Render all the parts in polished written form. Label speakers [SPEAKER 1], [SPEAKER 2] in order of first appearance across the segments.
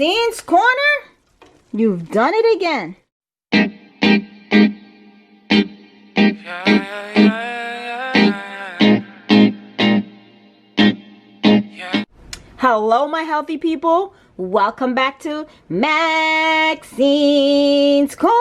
[SPEAKER 1] Maxine's Corner? You've done it again. Hello, my healthy people. Welcome back to Maxine's Corner.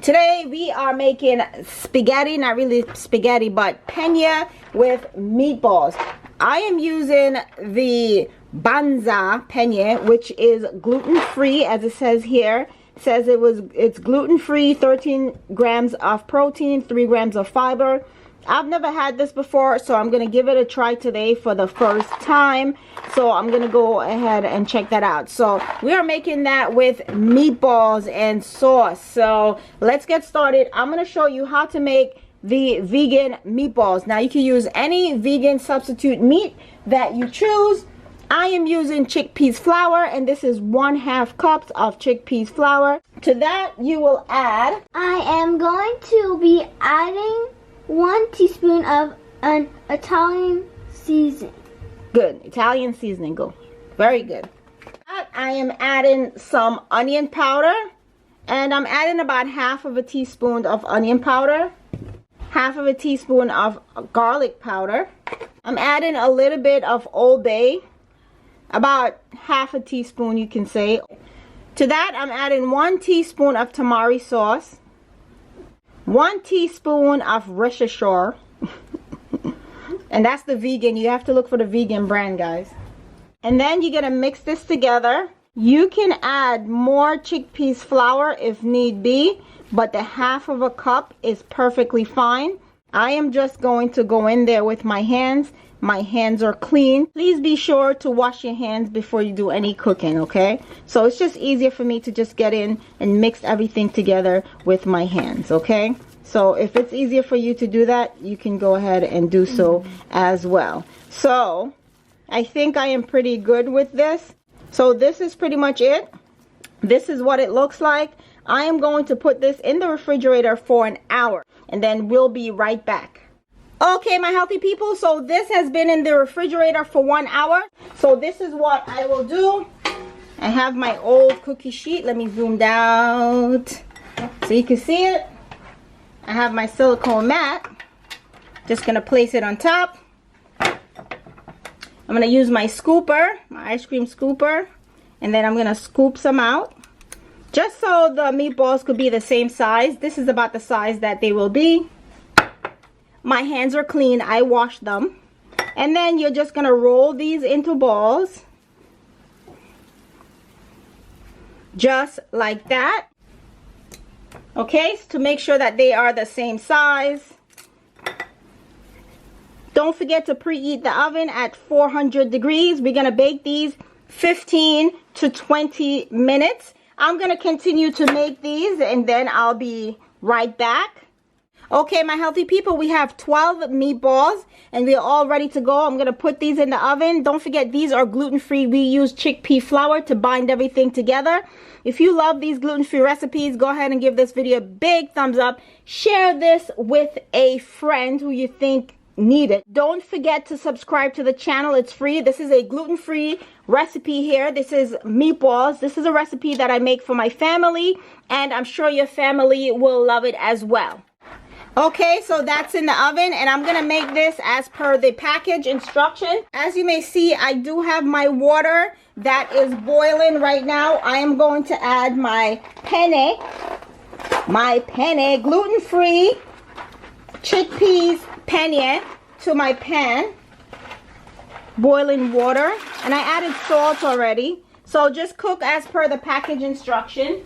[SPEAKER 1] Today we are making spaghetti, not really spaghetti, but penne with meatballs. I am using the Banza penne, which is gluten-free, as it says here. It says it's gluten-free, 13 grams of protein, 3 grams of fiber. I've never had this before, so I'm gonna give it a try today for the first time. So I'm gonna go ahead and check that out. So we are making that with meatballs and sauce. So let's get started. I'm gonna show you how to make the vegan meatballs. Now you can use any vegan substitute meat that you choose. I am using chickpeas flour, and this is 1/2 cups of chickpeas flour. To that you will add,
[SPEAKER 2] I am going to be adding 1 teaspoon of an Italian seasoning.
[SPEAKER 1] Good, Italian seasoning, go. Very good. I am adding some onion powder, and I'm adding about 1/2 teaspoon of onion powder, 1/2 teaspoon of garlic powder. I'm adding a little bit of Old Bay, about 1/2 teaspoon you can say. To that I'm adding 1 teaspoon of tamari sauce, 1 teaspoon of Worcestershire, and that's the vegan. You have to look for the vegan brand, guys. And then you're gonna mix this together. You can add more chickpeas flour if need be, but the 1/2 cup is perfectly fine. I am just going to go in there with my hands. My hands are clean. Please be sure to wash your hands before you do any cooking, okay? So it's just easier for me to just get in and mix everything together with my hands, okay? So if it's easier for you to do that, you can go ahead and do so as well. So I think I am pretty good with this. So this is pretty much it. This is what it looks like. I am going to put this in the refrigerator for an hour, and then we'll be right back. Okay, my healthy people, so this has been in the refrigerator for 1 hour. So this is what I will do. I have my old cookie sheet. Let me zoom down so you can see it. I have my silicone mat. Just gonna place it on top. I'm gonna use my scooper, my ice cream scooper, and then I'm gonna scoop some out, just so the meatballs could be the same size. This is about the size that they will be. My hands are clean, I washed them. And then you're just gonna roll these into balls, just like that. Okay, to make sure that they are the same size. Don't forget to preheat the oven at 400 degrees. We're gonna bake these 15 to 20 minutes. I'm gonna continue to make these, and then I'll be right back. Okay, my healthy people, we have 12 meatballs, and we're all ready to go. I'm gonna put these in the oven. Don't forget, these are gluten-free. We use chickpea flour to bind everything together. If you love these gluten-free recipes, go ahead and give this video a big thumbs up. Share this with a friend who you think need it. Don't forget to subscribe to the channel. It's free. This is a gluten-free recipe here. This is meatballs. This is a recipe that I make for my family, and I'm sure your family will love it as well. Okay, so that's in the oven, and I'm gonna make this as per the package instruction. As you may see, I do have my water that is boiling right now. I am going to add my penne, gluten-free chickpeas penne to my pan. Boiling water, and I added salt already. So just cook as per the package instruction.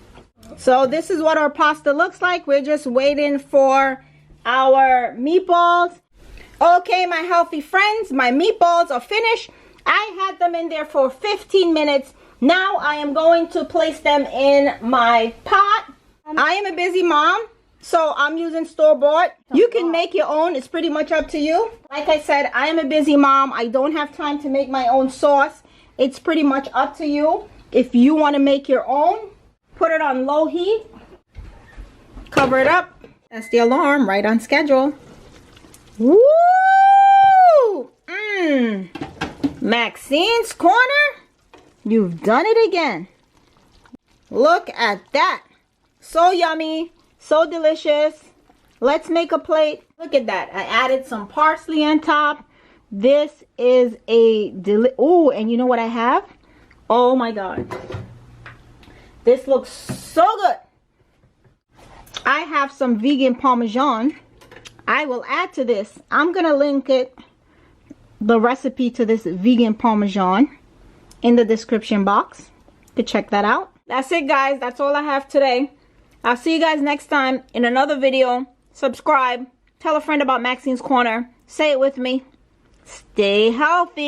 [SPEAKER 1] So this is what our pasta looks like. We're just waiting for our meatballs. Okay, my healthy friends, my meatballs are finished. I had them in there for 15 minutes. Now I am going to place them in my pot. I am a busy mom, so I'm using store-bought. You can make your own. It's pretty much up to you. Like I said, I am a busy mom. I don't have time to make my own sauce. It's pretty much up to you. If you want to make your own, put it on low heat. Cover it up. That's the alarm, right on schedule. Woo! Maxine's Corner? You've done it again. Look at that. So yummy, so delicious. Let's make a plate. Look at that. I added some parsley on top. This is a oh, and you know what I have? Oh my God. This looks so good. I have some vegan Parmesan. I will add to this. I'm gonna link the recipe to this vegan Parmesan in the description box to check that out. That's it, guys. That's all I have today. I'll see you guys next time in another video. Subscribe. Tell a friend about Maxine's Corner. Say it with me. Stay healthy.